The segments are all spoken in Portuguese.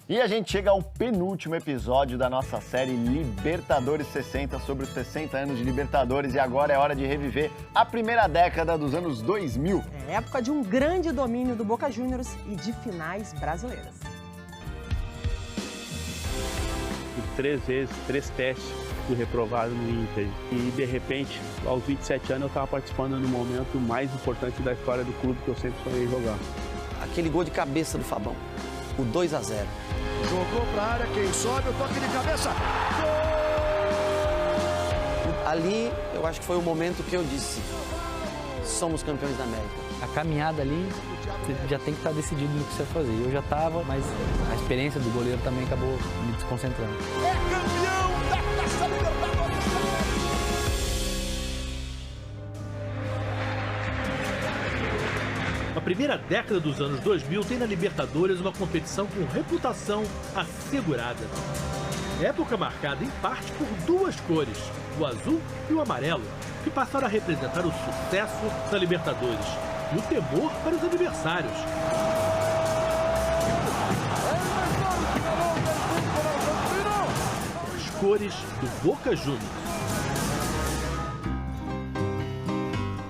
E a gente chega ao penúltimo episódio da nossa série Libertadores 60, sobre os 60 anos de Libertadores, e agora é hora de reviver a primeira década dos anos 2000. É época de um grande domínio do Boca Juniors e de finais brasileiras. Por 3 vezes, 3 testes, fui reprovado no Inter. E de repente, aos 27 anos, eu estava participando no momento mais importante da história do clube que eu sempre sonhei jogar. Aquele gol de cabeça do Fabão, o 2-0. Jogou pra área, quem sobe, o toque de cabeça. Gol! Ali, eu acho que foi o momento que eu disse, somos campeões da América. A caminhada ali, você já tem que estar decidido no que você vai fazer. Eu já estava, mas a experiência do goleiro também acabou me desconcentrando. É campeão da Taça Libertadores! A primeira década dos anos 2000 tem na Libertadores uma competição com reputação assegurada. Época marcada em parte por 2 cores, o azul e o amarelo, que passaram a representar o sucesso da Libertadores e o temor para os adversários. As cores do Boca Juniors.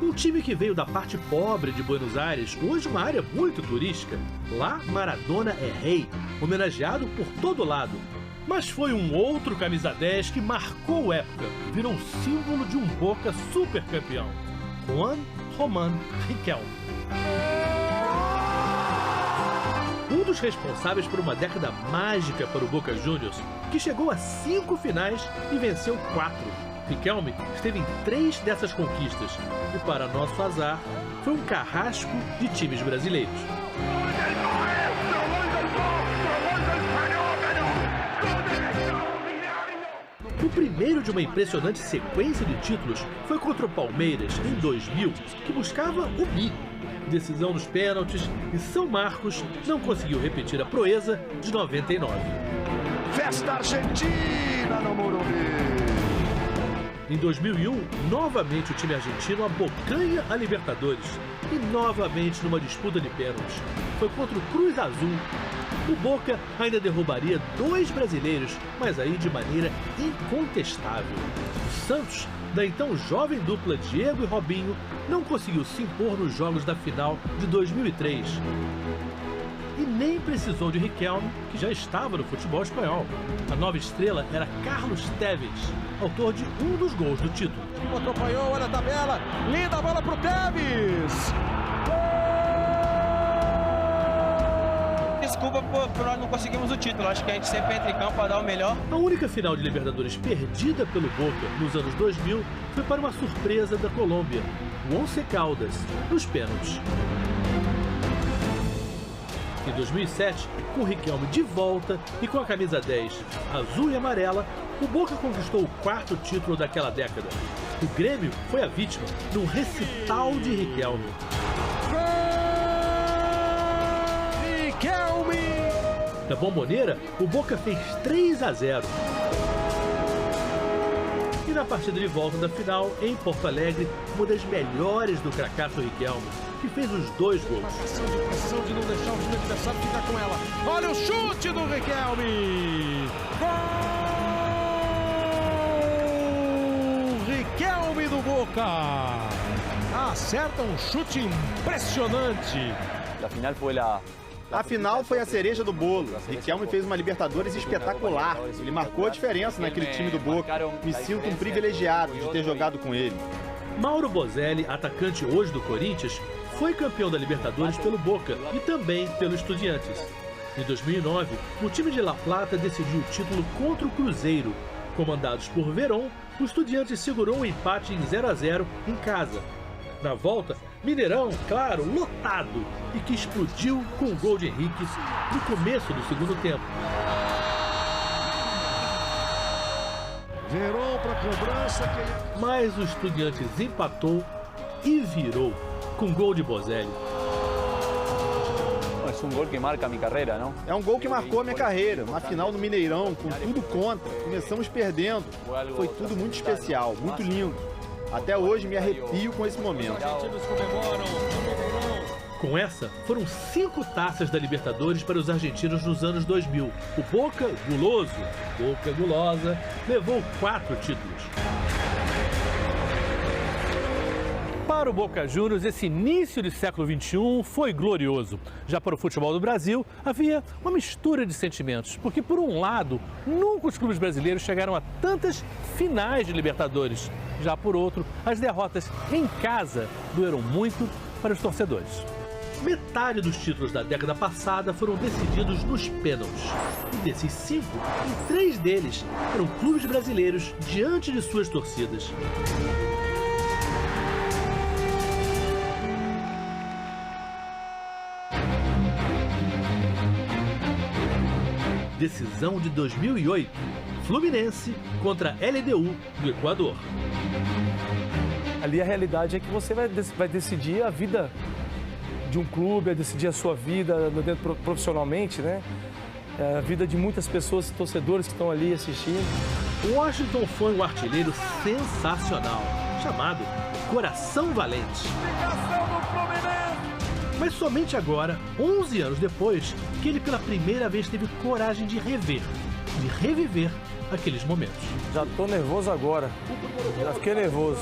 Um time que veio da parte pobre de Buenos Aires, hoje uma área muito turística. Lá, Maradona é rei, homenageado por todo lado. Mas foi um outro camisa 10 que marcou época, virou símbolo de um Boca super campeão. Juan Román Riquelme. Um dos responsáveis por uma década mágica para o Boca Juniors, que chegou a 5 finais e venceu 4. Riquelme esteve em 3 dessas conquistas e, para nosso azar, foi um carrasco de times brasileiros. O primeiro de uma impressionante sequência de títulos foi contra o Palmeiras, em 2000, que buscava o bi. Decisão nos pênaltis, e São Marcos não conseguiu repetir a proeza de 99. Festa argentina no Morumbi! Em 2001, novamente o time argentino abocanha a Libertadores e novamente numa disputa de pênaltis. Foi contra o Cruz Azul. O Boca ainda derrubaria 2 brasileiros, mas aí de maneira incontestável. O Santos, da então jovem dupla Diego e Robinho, não conseguiu se impor nos jogos da final de 2003. E nem precisou de Riquelme, que já estava no futebol espanhol. A nova estrela era Carlos Tevez, autor de um dos gols do título. Acompanhou, olha a tabela, linda bola pro Tevez! Desculpa por nós não conseguimos o título, acho que a gente sempre entra em campo para dar o melhor. A única final de Libertadores perdida pelo Boca nos anos 2000 foi para uma surpresa da Colômbia, o Once Caldas, nos pênaltis. Em 2007, com o Riquelme de volta e com a camisa 10 azul e amarela, o Boca conquistou o 4º título daquela década. O Grêmio foi a vítima num recital de Riquelme. Riquelme! Na Bombonera, o Boca fez 3-0. E na partida de volta da final, em Porto Alegre, uma das melhores do cracaço Riquelme, que fez os 2 gols. Pressão de não deixar o time adversário ficar com ela. Olha o chute do Riquelme! Gol! Riquelme do Boca! Acerta um chute impressionante. A final foi a cereja do bolo. Riquelme fez uma Libertadores espetacular. Ele marcou a diferença naquele time do Boca. Me sinto um privilegiado de ter jogado com ele. Mauro Bozelli, atacante hoje do Corinthians, foi campeão da Libertadores pelo Boca e também pelo Estudiantes. Em 2009, o time de La Plata decidiu o título contra o Cruzeiro. Comandados por Verón, o Estudiantes segurou o empate em 0-0 em casa. Na volta, Mineirão, claro, lotado, e que explodiu com o gol de Henrique no começo do segundo tempo. Verón para cobrança. Mas o Estudiantes empatou e virou com gol de Bozelli. É um gol que marcou a minha carreira. Uma final no Mineirão, com tudo contra. Começamos perdendo. Foi tudo muito especial, muito lindo. Até hoje me arrepio com esse momento. Os argentinos comemoram no Mineirão. Com essa, foram 5 taças da Libertadores para os argentinos nos anos 2000. O Boca Gulosa, levou 4 títulos. Para o Boca Juniors, esse início de século XXI foi glorioso. Já para o futebol do Brasil, havia uma mistura de sentimentos, porque, por um lado, nunca os clubes brasileiros chegaram a tantas finais de Libertadores. Já por outro, as derrotas em casa doeram muito para os torcedores. Metade dos títulos da década passada foram decididos nos pênaltis. E desses 5, em 3 deles eram clubes brasileiros diante de suas torcidas. Decisão de 2008, Fluminense contra LDU do Equador. Ali a realidade é que você vai decidir a vida de um clube, vai decidir a sua vida dentro profissionalmente, né? A vida de muitas pessoas, torcedores que estão ali assistindo. Washington foi um artilheiro sensacional, chamado Coração Valente. Mas somente agora, 11 anos depois, que ele pela primeira vez teve coragem de reviver aqueles momentos. Já tô nervoso agora, já fiquei nervoso.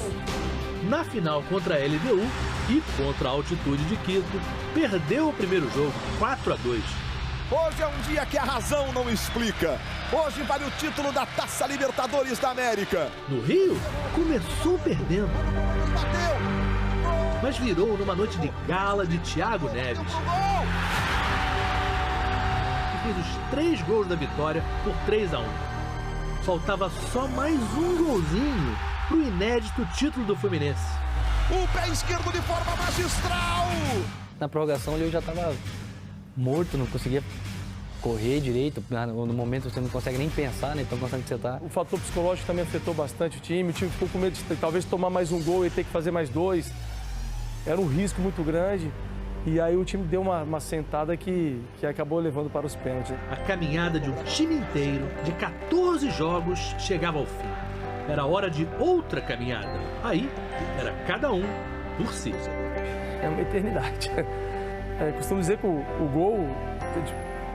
Na final contra a LDU e contra a Altitude de Quito, perdeu o primeiro jogo 4-2. Hoje é um dia que a razão não explica. Hoje vale o título da Taça Libertadores da América. No Rio, começou perdendo. Bateu! Mas virou numa noite de gala de Thiago Neves. Que fez os 3 gols da vitória por 3-1. Faltava só mais um golzinho pro inédito título do Fluminense. O pé esquerdo de forma magistral! Na prorrogação ali eu já estava morto, não conseguia correr direito. No momento você não consegue nem pensar, né? Tão cansado que você tá. O fator psicológico também afetou bastante o time ficou com medo de talvez tomar mais um gol e ter que fazer mais 2. Era um risco muito grande. E aí o time deu uma sentada que acabou levando para os pênaltis. A caminhada de um time inteiro, de 14 jogos, chegava ao fim. Era hora de outra caminhada. Aí, era cada um por si. É uma eternidade. Costumo dizer que o gol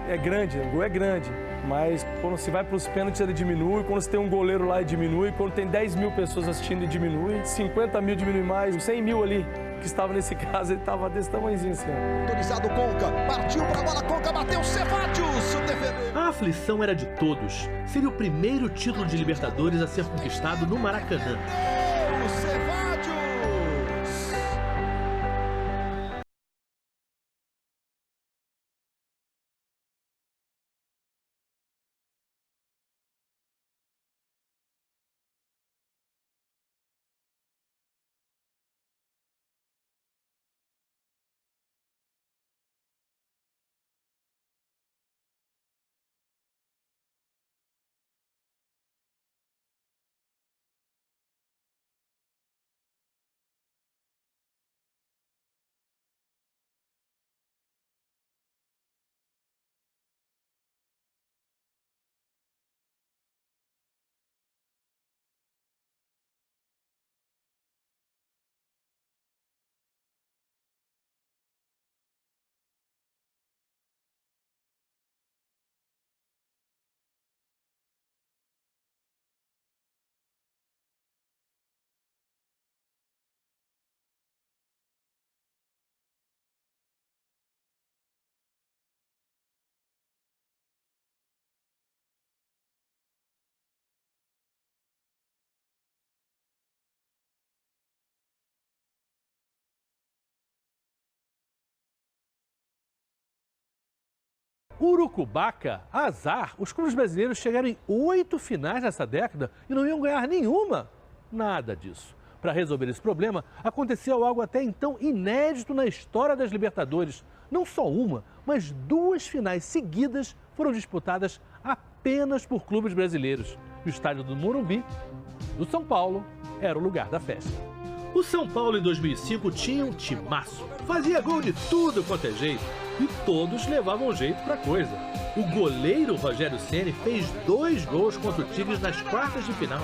é grande, o gol é grande. Mas quando se vai para os pênaltis ele diminui, quando você tem um goleiro lá ele diminui, quando tem 10 mil pessoas assistindo ele diminui, 50 mil diminui mais, 100 mil ali que estava nesse caso, ele estava desse tamanhozinho assim. Autorizado Conca, partiu para a bola, Conca bateu, Cevallos, defendeu. A aflição era de todos. Seria o primeiro título de Libertadores a ser conquistado no Maracanã. Cevallos! Urucubaca, azar, os clubes brasileiros chegaram em 8 finais nessa década e não iam ganhar nenhuma. Nada disso. Para resolver esse problema, aconteceu algo até então inédito na história das Libertadores. Não só uma, mas 2 finais seguidas foram disputadas apenas por clubes brasileiros. O estádio do Morumbi, do São Paulo, era o lugar da festa. O São Paulo em 2005 tinha um timaço, fazia gol de tudo quanto é jeito e todos levavam jeito pra coisa. O goleiro Rogério Ceni fez 2 gols contra o Tigres nas quartas de final.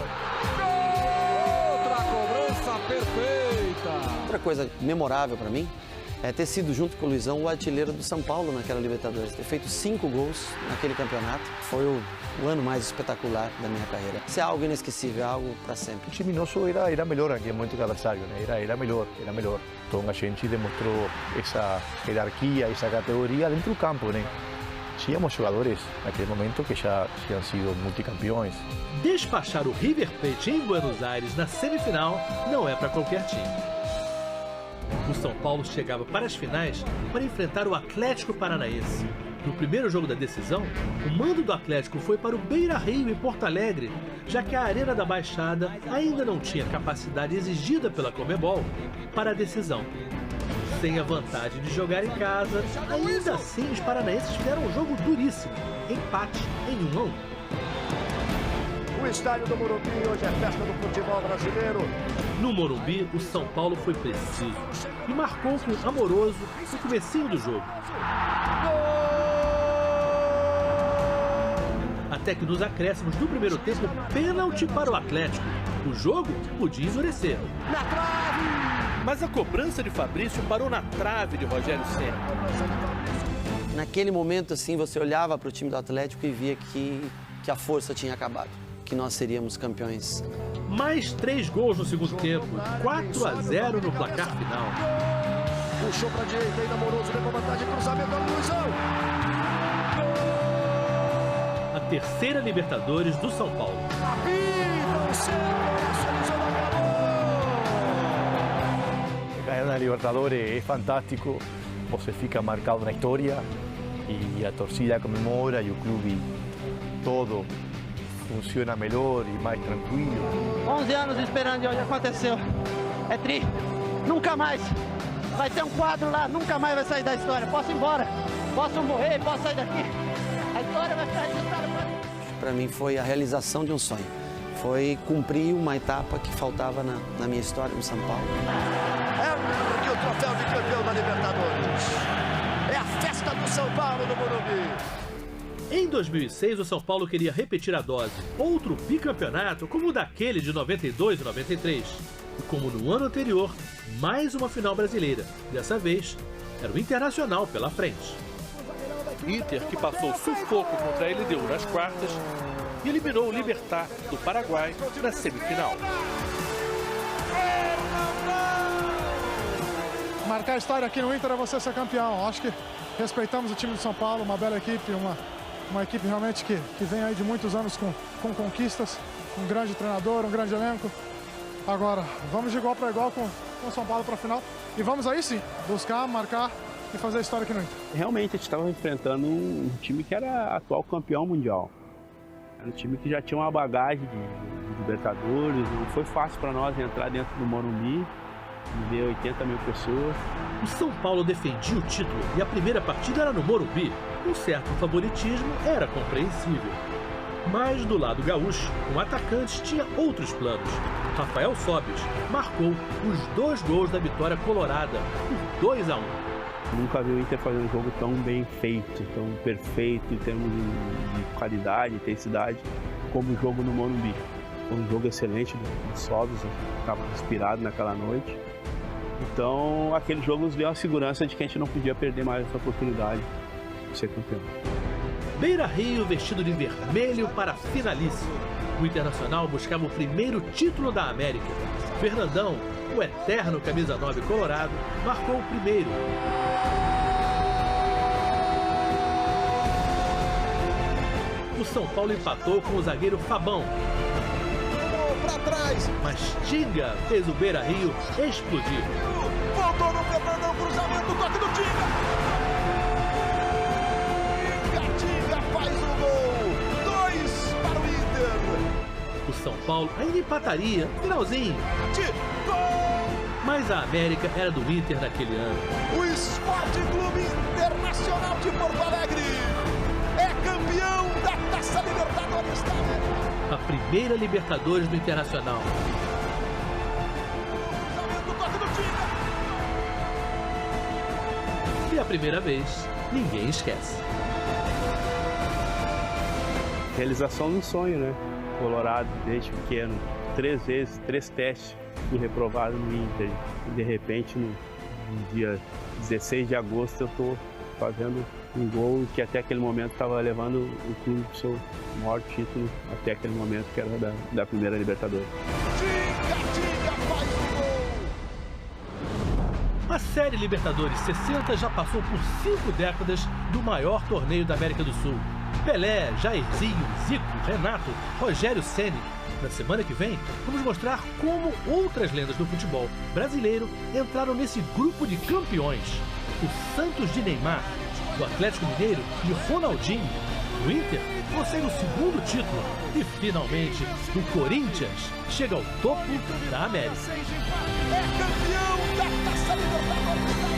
Outra cobrança perfeita! Outra coisa memorável pra mim ter sido, junto com o Luizão, o artilheiro do São Paulo naquela Libertadores. Ter feito 5 gols naquele campeonato. Foi o ano mais espetacular da minha carreira. Isso é algo inesquecível, é algo para sempre. O time nosso era melhor naquele momento que o adversário, né? Era melhor. Então a gente demonstrou essa hierarquia, essa categoria dentro do campo, né? Tínhamos jogadores naquele momento que já tinham sido multicampeões. Despachar o River Plate em Buenos Aires na semifinal não é para qualquer time. O São Paulo chegava para as finais para enfrentar o Atlético Paranaense. No primeiro jogo da decisão, o mando do Atlético foi para o Beira-Rio, em Porto Alegre, já que a Arena da Baixada ainda não tinha capacidade exigida pela Conmebol para a decisão. Sem a vantagem de jogar em casa, ainda assim os paranaenses fizeram um jogo duríssimo, empate em 1-1. O estádio do Morumbi hoje é festa do futebol brasileiro. No Morumbi, o São Paulo foi preciso e marcou com Amoroso no comecinho do jogo. Até que nos acréscimos do primeiro tempo, pênalti para o Atlético. O jogo podia endurecer. Na trave! Mas a cobrança de Fabrício parou na trave de Rogério Ceni. Naquele momento, assim, você olhava para o time do Atlético e via que a força tinha acabado, que nós seríamos campeões. Mais 3 gols no segundo tempo, 4-0 no placar final. Puxou para a direita, ainda Amoroso, levou vantagem, cruzamento do Luizão. A terceira Libertadores do São Paulo. Ganhar na Libertadores é fantástico, você fica marcado na história e a torcida comemora e o clube todo funciona melhor e mais tranquilo. 11 anos esperando e hoje aconteceu. É tri. Nunca mais. Vai ter um quadro lá, nunca mais vai sair da história. Posso ir embora, posso morrer, posso sair daqui. A história vai ficar registrada para mim. Para mim foi a realização de um sonho. Foi cumprir uma etapa que faltava na minha história no São Paulo. É o troféu de campeão da Libertadores. É a festa do São Paulo no Morumbi. Em 2006, o São Paulo queria repetir a dose, outro bicampeonato como o daquele de 92 e 93. E como no ano anterior, mais uma final brasileira. Dessa vez, era o Internacional pela frente. Inter, que passou sufoco contra a LDU nas quartas e eliminou o Libertad do Paraguai na semifinal. Marcar a história aqui no Inter é você ser campeão. Acho que respeitamos o time de São Paulo, uma bela equipe, uma equipe realmente que vem aí de muitos anos com conquistas, um grande treinador, um grande elenco. Agora, vamos de igual para igual com o São Paulo para a final e vamos aí sim buscar, marcar e fazer a história aqui no Inter. Realmente a gente estava enfrentando um time que era atual campeão mundial. Era um time que já tinha uma bagagem de Libertadores. Não foi fácil para nós entrar dentro do Morumbi, ver 80 mil pessoas. O São Paulo defendia o título e a primeira partida era no Morumbi. Um certo favoritismo era compreensível. Mas do lado gaúcho, o atacante tinha outros planos. Rafael Sobis marcou os 2 gols da vitória colorada por 2-1. Nunca vi o Inter fazer um jogo tão bem feito, tão perfeito em termos de qualidade, intensidade, como o jogo no Morumbi. Foi um jogo excelente do Sobis, estava inspirado naquela noite. Então, aquele jogo nos deu a segurança de que a gente não podia perder mais essa oportunidade de ser campeão. Beira-Rio vestido de vermelho para a finalíssima. O Internacional buscava o primeiro título da América. Fernandão, o eterno camisa 9 colorado, marcou o primeiro. O São Paulo empatou com o zagueiro Fabão. Para trás. Mas Tinga fez o Beira-Rio explodir. Voltou no Fernandão, cruzamento, toque do Tinga. Tinga faz o gol. 2 para o Inter. O São Paulo ainda empataria no finalzinho. Mas a América era do Inter naquele ano. O Esporte Clube Internacional de Porto Alegre é campeão da Taça Libertadores da América. A primeira Libertadores do Internacional. E a primeira vez, ninguém esquece. Realização de um sonho, né? Colorado, desde pequeno, 3 vezes, 3 testes, fui reprovado no Inter. E de repente, No dia 16 de agosto eu estou fazendo um gol que até aquele momento estava levando o clube para o seu maior título, até aquele momento que era da primeira Libertadores. A Série Libertadores 60 já passou por 5 décadas do maior torneio da América do Sul. Pelé, Jairzinho, Zico, Renato, Rogério Ceni. Na semana que vem, vamos mostrar como outras lendas do futebol brasileiro entraram nesse grupo de campeões. O Santos de Neymar, do Atlético Mineiro de Ronaldinho, do Inter consegue o segundo título e, finalmente, o Corinthians chega ao topo da América. É campeão da Taça Libertadores.